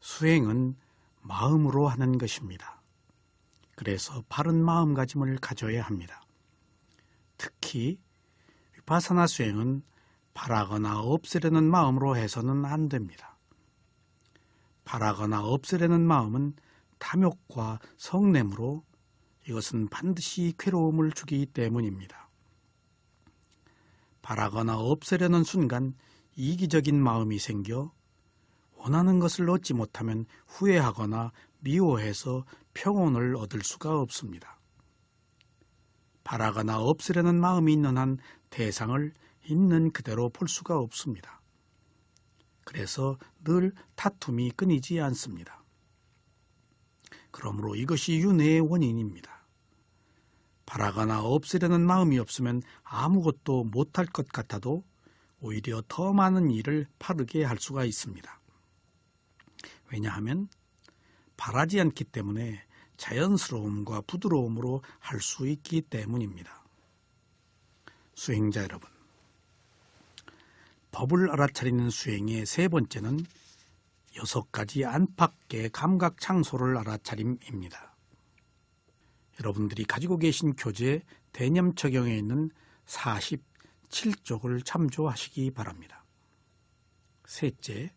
수행은 마음으로 하는 것입니다. 그래서 바른 마음가짐을 가져야 합니다. 특히 위파사나 수행은 바라거나 없애려는 마음으로 해서는 안 됩니다. 바라거나 없애려는 마음은 탐욕과 성냄으로 이것은 반드시 괴로움을 주기 때문입니다. 바라거나 없애려는 순간 이기적인 마음이 생겨 원하는 것을 얻지 못하면 후회하거나 미워해서 평온을 얻을 수가 없습니다. 바라거나 없애려는 마음이 있는 한 대상을 있는 그대로 볼 수가 없습니다. 그래서 늘 다툼이 끊이지 않습니다. 그러므로 이것이 윤회의 원인입니다. 바라거나 없애려는 마음이 없으면 아무것도 못할 것 같아도 오히려 더 많은 일을 바르게 할 수가 있습니다. 왜냐하면 바라지 않기 때문에 자연스러움과 부드러움으로 할 수 있기 때문입니다. 수행자 여러분, 법을 알아차리는 수행의 세 번째는 6가지 안팎의 감각 창소를 알아차림입니다. 여러분들이 가지고 계신 교재 대념처경에 있는 47쪽을 참조하시기 바랍니다. 셋째,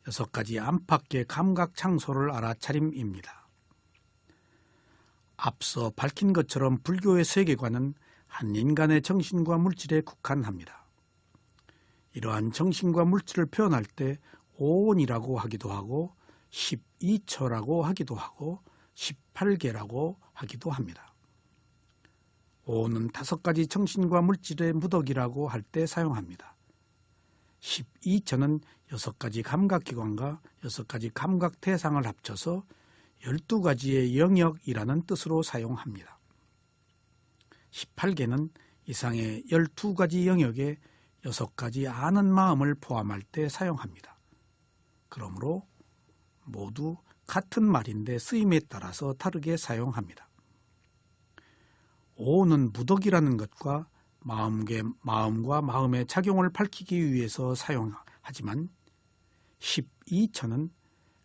6가지 안팎의 감각 창소를 알아차림입니다. 앞서 밝힌 것처럼 불교의 세계관은 한 인간의 정신과 물질에 국한합니다. 이러한 정신과 물질을 표현할 때 오온이라고 하기도 하고 12처라고 하기도 하고 18개라고 하기도 합니다. 오온은 5가지 정신과 물질의 무덕이라고 할 때 사용합니다. 12처는 6가지 감각기관과 6가지 감각대상을 합쳐서 12가지의 영역이라는 뜻으로 사용합니다. 18개는 이상의 12가지 영역에 6가지 아는 마음을 포함할 때 사용합니다. 그러므로 모두 같은 말인데 쓰임에 따라서 다르게 사용합니다. 오는 무덕이라는 것과 마음과 마음의 작용을 밝히기 위해서 사용하지만 12처는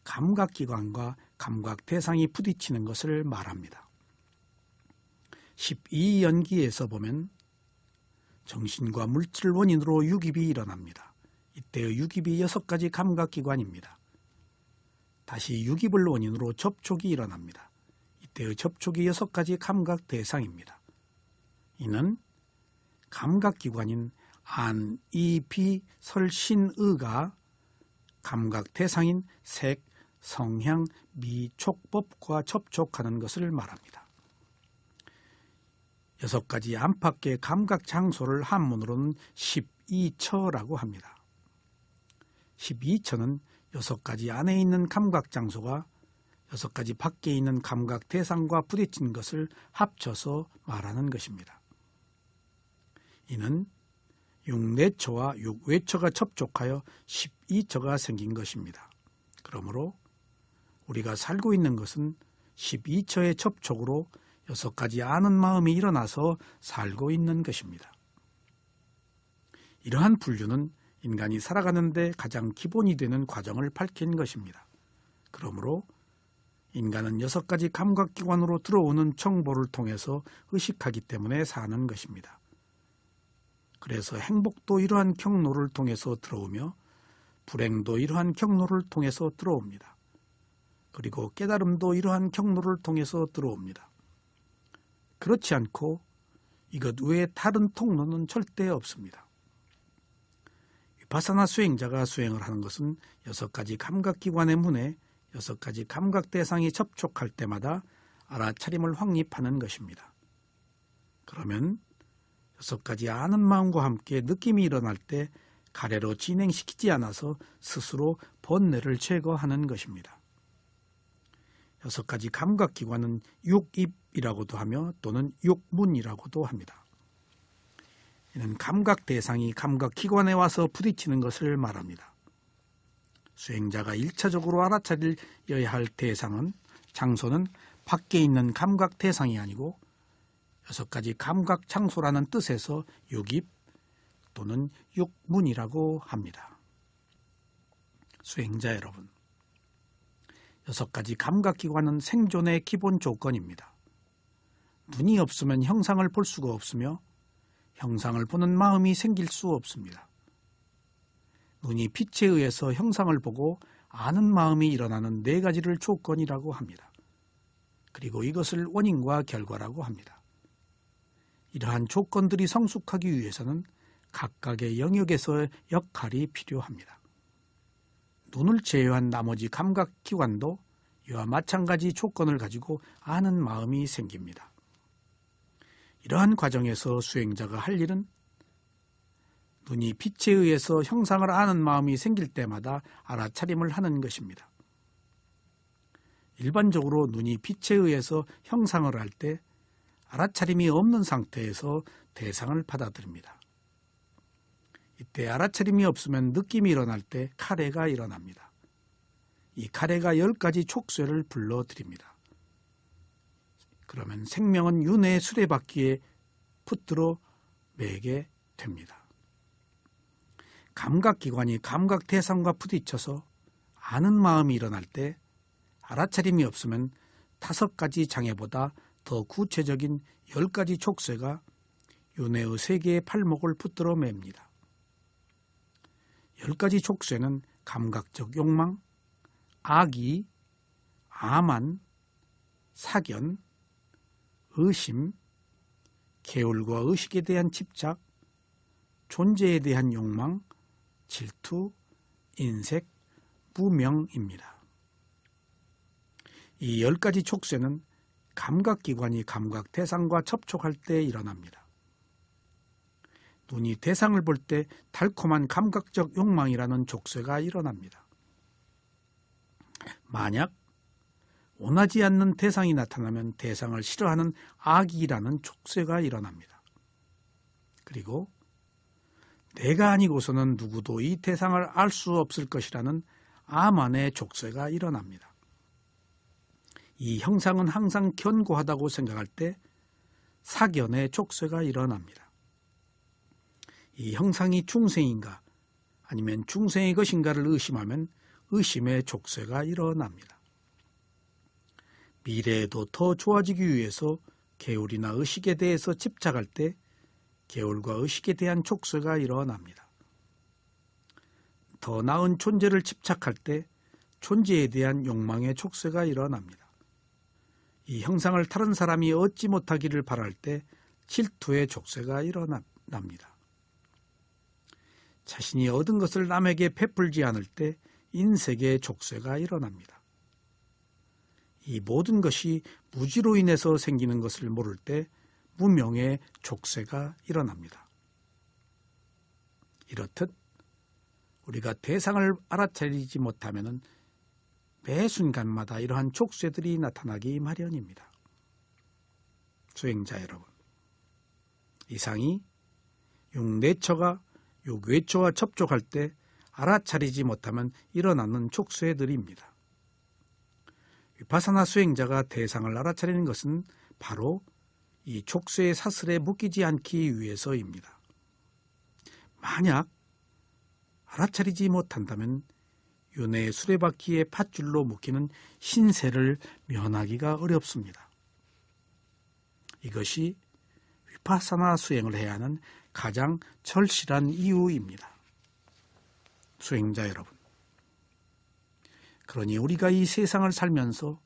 감각기관과 감각대상이 부딪히는 것을 말합니다. 12연기에서 보면 정신과 물질 원인으로 유깁이 일어납니다. 이때의 유깁이 6가지 감각기관입니다. 다시 유깁을 원인으로 접촉이 일어납니다. 이때의 접촉이 6가지 감각대상입니다. 이는 감각기관인 안, 이, 비, 설, 신, 의가 감각대상인 색, 성향, 미, 촉법과 접촉하는 것을 말합니다. 6가지 안팎의 감각 장소를 한문으로는 12처라고 합니다. 12처는 6가지 안에 있는 감각 장소가 6가지 밖에 있는 감각 대상과 부딪힌 것을 합쳐서 말하는 것입니다. 이는 6내처와 6외처가 접촉하여 12처가 생긴 것입니다. 그러므로 우리가 살고 있는 것은 12처의 접촉으로 6가지 아는 마음이 일어나서 살고 있는 것입니다. 이러한 분류는 인간이 살아가는 데 가장 기본이 되는 과정을 밝힌 것입니다. 그러므로 인간은 6가지 감각기관으로 들어오는 정보를 통해서 의식하기 때문에 사는 것입니다. 그래서 행복도 이러한 경로를 통해서 들어오며 불행도 이러한 경로를 통해서 들어옵니다. 그리고 깨달음도 이러한 경로를 통해서 들어옵니다. 그렇지 않고 이것 외에 다른 통로는 절대 없습니다. 위파사나 수행자가 수행을 하는 것은 6가지 감각기관의 문에 6가지 감각대상이 접촉할 때마다 알아차림을 확립하는 것입니다. 그러면 6가지 아는 마음과 함께 느낌이 일어날 때 가래로 진행시키지 않아서 스스로 번뇌를 제거하는 것입니다. 6가지 감각기관은 육입이라고도 하며 또는 육문이라고도 합니다. 이는 감각대상이 감각기관에 와서 부딪히는 것을 말합니다. 수행자가 1차적으로 알아차려야 할 장소는 밖에 있는 감각대상이 아니고 6가지 감각장소라는 뜻에서 육입 또는 육문이라고 합니다. 수행자 여러분, 6가지 감각기관은 생존의 기본 조건입니다. 눈이 없으면 형상을 볼 수가 없으며 형상을 보는 마음이 생길 수 없습니다. 눈이 빛에 의해서 형상을 보고 아는 마음이 일어나는 4가지를 조건이라고 합니다. 그리고 이것을 원인과 결과라고 합니다. 이러한 조건들이 성숙하기 위해서는 각각의 영역에서의 역할이 필요합니다. 눈을 제외한 나머지 감각기관도 이와 마찬가지 조건을 가지고 아는 마음이 생깁니다. 이러한 과정에서 수행자가 할 일은 눈이 빛에 의해서 형상을 아는 마음이 생길 때마다 알아차림을 하는 것입니다. 일반적으로 눈이 빛에 의해서 형상을 할 때 알아차림이 없는 상태에서 대상을 받아들입니다. 이때 알아차림이 없으면 느낌이 일어날 때 카레가 일어납니다. 이 카레가 10가지 촉쇠를 불러들입니다. 그러면 생명은 윤회의 수레바퀴에 붙들어 매게 됩니다. 감각기관이 감각 대상과 부딪혀서 아는 마음이 일어날 때 알아차림이 없으면 5가지 장애보다 더 구체적인 10가지 촉쇠가 윤회의 3개의 팔목을 붙들어 맵니다. 10가지 촉쇠는 감각적 욕망, 악의, 암한, 사견, 의심, 계율과 의식에 대한 집착, 존재에 대한 욕망, 질투, 인색, 무명입니다. 이 10가지 촉쇠는 감각기관이 감각 대상과 접촉할 때 일어납니다. 눈이 대상을 볼 때 달콤한 감각적 욕망이라는 촉쇠가 일어납니다. 만약 원하지 않는 대상이 나타나면 대상을 싫어하는 악이라는 촉쇠가 일어납니다. 그리고 내가 아니고서는 누구도 이 대상을 알 수 없을 것이라는 암안의 촉쇠가 일어납니다. 이 형상은 항상 견고하다고 생각할 때 사견의 촉쇠가 일어납니다. 이 형상이 중생인가 아니면 중생의 것인가를 의심하면 의심의 촉쇠가 일어납니다. 미래에도 더 좋아지기 위해서 계율이나 의식에 대해서 집착할 때 계율과 의식에 대한 촉쇠가 일어납니다. 더 나은 존재를 집착할 때 존재에 대한 욕망의 촉쇠가 일어납니다. 이 형상을 다른 사람이 얻지 못하기를 바랄 때 질투의 촉쇠가 일어납니다. 자신이 얻은 것을 남에게 베풀지 않을 때 인색의 촉쇠가 일어납니다. 이 모든 것이 무지로 인해서 생기는 것을 모를 때 무명의 촉쇠가 일어납니다. 이렇듯 우리가 대상을 알아차리지 못하면 매 순간마다 이러한 촉쇠들이 나타나기 마련입니다. 수행자 여러분, 이상이 육내처가 육외처와 접촉할 때 알아차리지 못하면 일어나는 촉쇠들입니다. 위파사나 수행자가 대상을 알아차리는 것은 바로 이 촉쇠의 사슬에 묶이지 않기 위해서입니다. 만약 알아차리지 못한다면 윤회의 수레바퀴에 밧줄로 묶이는 신세를 면하기가 어렵습니다. 이것이 위파사나 수행을 해야 하는 가장 절실한 이유입니다. 수행자 여러분, 그러니 우리가 이 세상을 살면서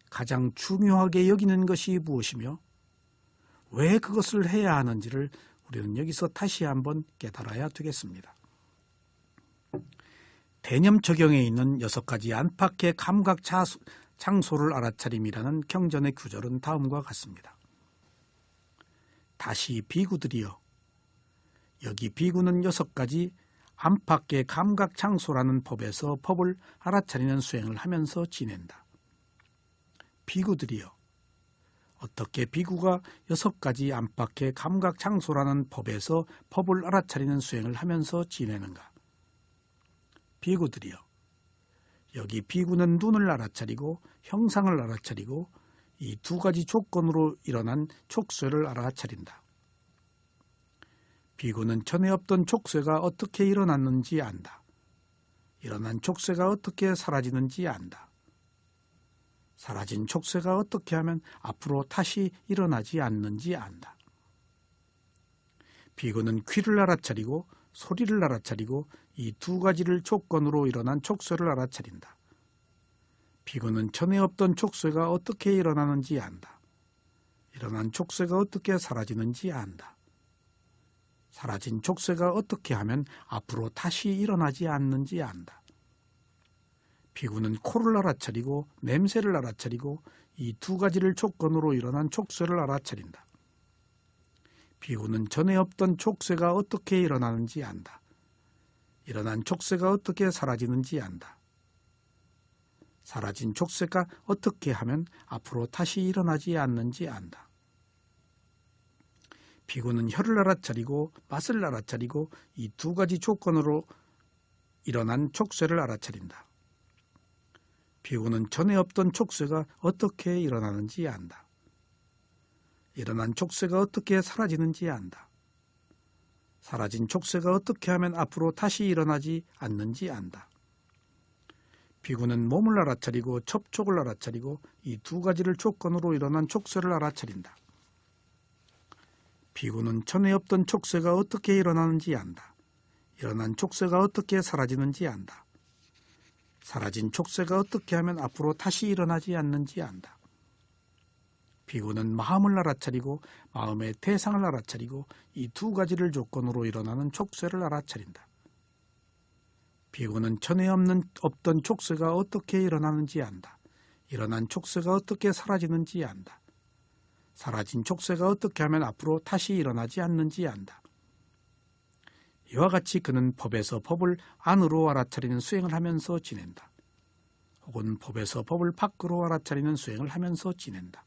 가장 중요하게 여기는 것이 무엇이며 왜 그것을 해야 하는지를 우리는 여기서 다시 한번 깨달아야 되겠습니다. 대념 적용에 있는 6가지 안팎의 감각 장소를 알아차림이라는 경전의 구절은 다음과 같습니다. 다시 비구들이여, 여기 비구는 6가지 안팎의 감각 장소라는 법에서 법을 알아차리는 수행을 하면서 지낸다. 비구들이여, 어떻게 비구가 6가지 안팎의 감각 장소라는 법에서 법을 알아차리는 수행을 하면서 지내는가? 비구들이여, 여기 비구는 눈을 알아차리고 형상을 알아차리고 이 2가지 조건으로 일어난 촉쇠를 알아차린다. 비구는 전에 없던 촉쇠가 어떻게 일어났는지 안다. 일어난 촉쇠가 어떻게 사라지는지 안다. 사라진 촉새가 어떻게 하면 앞으로 다시 일어나지 않는지 안다. 비구는 귀를 알아차리고 소리를 알아차리고 이 두 가지를 조건으로 일어난 촉새를 알아차린다. 비구는 전에 없던 촉새가 어떻게 일어나는지 안다. 일어난 촉새가 어떻게 사라지는지 안다. 사라진 촉새가 어떻게 하면 앞으로 다시 일어나지 않는지 안다. 비구는 코를 알아차리고 냄새를 알아차리고 이 두 가지를 조건으로 일어난 촉새를 알아차린다. 비구는 전에 없던 촉새가 어떻게 일어나는지 안다. 일어난 촉새가 어떻게 사라지는지 안다. 사라진 촉새가 어떻게 하면 앞으로 다시 일어나지 않는지 안다. 비구는 혀를 알아차리고 맛을 알아차리고 이 두 가지 조건으로 일어난 촉새를 알아차린다. 비구는 전에 없던 촉새가 어떻게 일어나는지 안다. 일어난 촉새가 어떻게 사라지는지 안다. 사라진 촉새가 어떻게 하면 앞으로 다시 일어나지 않는지 안다. 비구는 몸을 알아차리고 접촉을 알아차리고 이 두 가지를 조건으로 일어난 촉새를 알아차린다. 비구는 전에 없던 촉새가 어떻게 일어나는지 안다. 일어난 촉새가 어떻게 사라지는지 안다. 사라진 촉새가 어떻게 하면 앞으로 다시 일어나지 않는지 안다. 비구는 마음을 알아차리고 마음의 대상을 알아차리고 이 두 가지를 조건으로 일어나는 촉새를 알아차린다. 비구는 전에 없던 촉새가 어떻게 일어나는지 안다. 일어난 촉새가 어떻게 사라지는지 안다. 사라진 촉새가 어떻게 하면 앞으로 다시 일어나지 않는지 안다. 이와 같이 그는 법에서 법을 안으로 알아차리는 수행을 하면서 지낸다. 혹은 법에서 법을 밖으로 알아차리는 수행을 하면서 지낸다.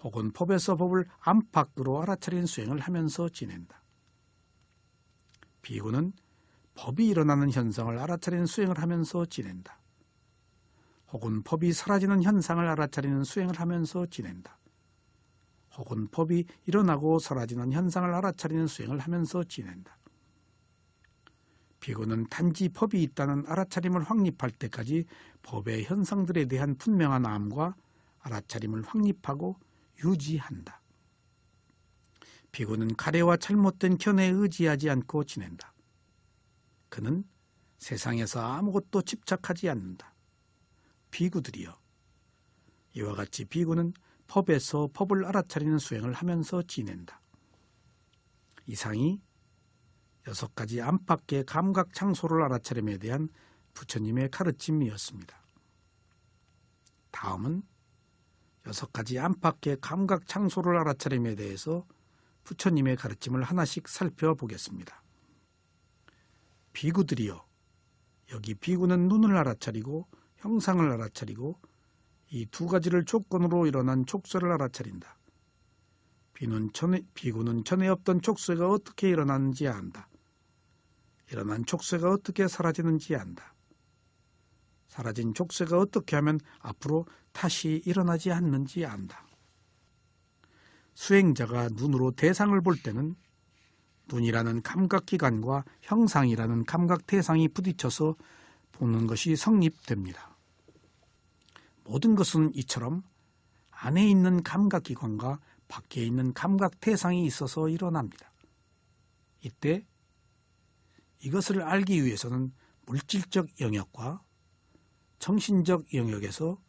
혹은 법에서 법을 안팎으로 알아차리는 수행을 하면서 지낸다. 비구는 법이 일어나는 현상을 알아차리는 수행을 하면서 지낸다. 혹은 법이 사라지는 현상을 알아차리는 수행을 하면서 지낸다. 혹은 법이 일어나고 사라지는 현상을 알아차리는 수행을 하면서 지낸다. 비구는 단지 법이 있다는 알아차림을 확립할 때까지 법의 현상들에 대한 분명한 암과 알아차림을 확립하고 유지한다. 비구는 가래와 잘못된 견해에 의지하지 않고 지낸다. 그는 세상에서 아무것도 집착하지 않는다. 비구들이여, 이와 같이 비구는 법에서 법을 알아차리는 수행을 하면서 지낸다. 이상이 6가지 안팎의 감각 장소를 알아차림에 대한 부처님의 가르침이었습니다. 다음은 6가지 안팎의 감각 장소를 알아차림에 대해서 부처님의 가르침을 하나씩 살펴보겠습니다. 비구들이여, 여기 비구는 눈을 알아차리고 형상을 알아차리고 이 두 가지를 조건으로 일어난 촉새를 알아차린다. 비구는 전에 없던 촉새가 어떻게 일어나는지 안다. 일어난 촉새가 어떻게 사라지는지 안다. 사라진 촉새가 어떻게 하면 앞으로 다시 일어나지 않는지 안다. 수행자가 눈으로 대상을 볼 때는 눈이라는 감각기관과 형상이라는 감각 대상이 부딪혀서 보는 것이 성립됩니다. 모든 것은 이처럼 안에 있는 감각기관과 밖에 있는 감각 대상이 있어서 일어납니다. 이때 이것을 알기 위해서는 물질적 영역과 정신적 영역에서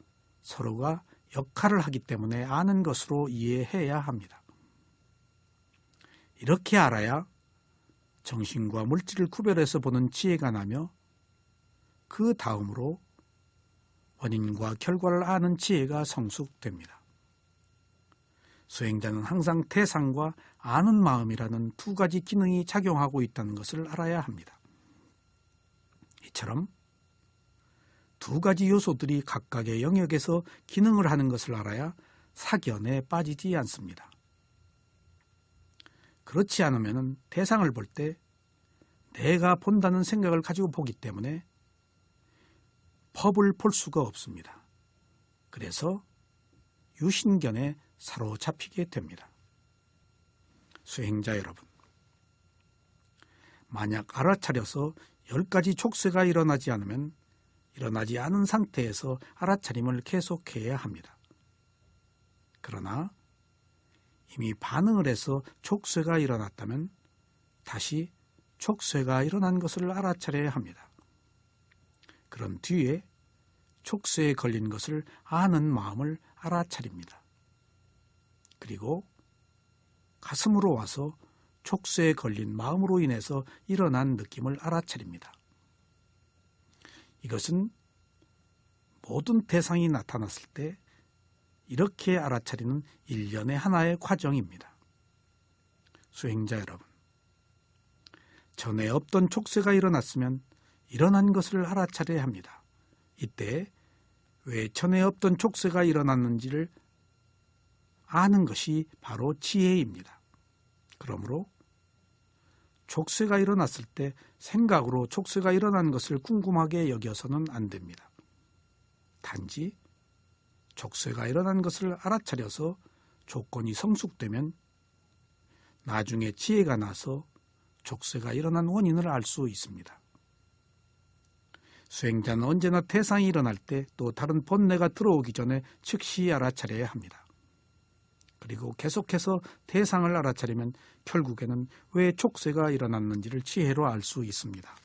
서로가 역할을 하기 때문에 아는 것으로 이해해야 합니다. 이렇게 알아야 정신과 물질을 구별해서 보는 지혜가 나며 그 다음으로 원인과 결과를 아는 지혜가 성숙됩니다. 수행자는 항상 대상과 아는 마음이라는 두 가지 기능이 작용하고 있다는 것을 알아야 합니다. 이처럼 두 가지 요소들이 각각의 영역에서 기능을 하는 것을 알아야 사견에 빠지지 않습니다. 그렇지 않으면 대상을 볼 때 내가 본다는 생각을 가지고 보기 때문에 법을 볼 수가 없습니다. 그래서 유신견에 사로잡히게 됩니다. 수행자 여러분, 만약 알아차려서 10가지 촉새가 일어나지 않으면 일어나지 않은 상태에서 알아차림을 계속해야 합니다. 그러나 이미 반응을 해서 촉쇄가 일어났다면 다시 촉쇄가 일어난 것을 알아차려야 합니다. 그런 뒤에 촉쇄에 걸린 것을 아는 마음을 알아차립니다. 그리고 가슴으로 와서 촉쇄에 걸린 마음으로 인해서 일어난 느낌을 알아차립니다. 이것은 모든 대상이 나타났을 때 이렇게 알아차리는 일련의 하나의 과정입니다. 수행자 여러분, 전에 없던 촉쇄가 일어났으면 일어난 것을 알아차려야 합니다. 이때 왜 전에 없던 촉쇄가 일어났는지를 아는 것이 바로 지혜입니다. 그러므로 촉쇄가 일어났을 때 생각으로 촉쇄가 일어난 것을 궁금하게 여겨서는 안 됩니다. 단지 촉쇄가 일어난 것을 알아차려서 조건이 성숙되면 나중에 지혜가 나서 촉쇄가 일어난 원인을 알 수 있습니다. 수행자는 언제나 태상이 일어날 때 또 다른 본뇌가 들어오기 전에 즉시 알아차려야 합니다. 그리고 계속해서 태상을 알아차리면 결국에는 왜 촉쇄가 일어났는지를 지혜로 알 수 있습니다.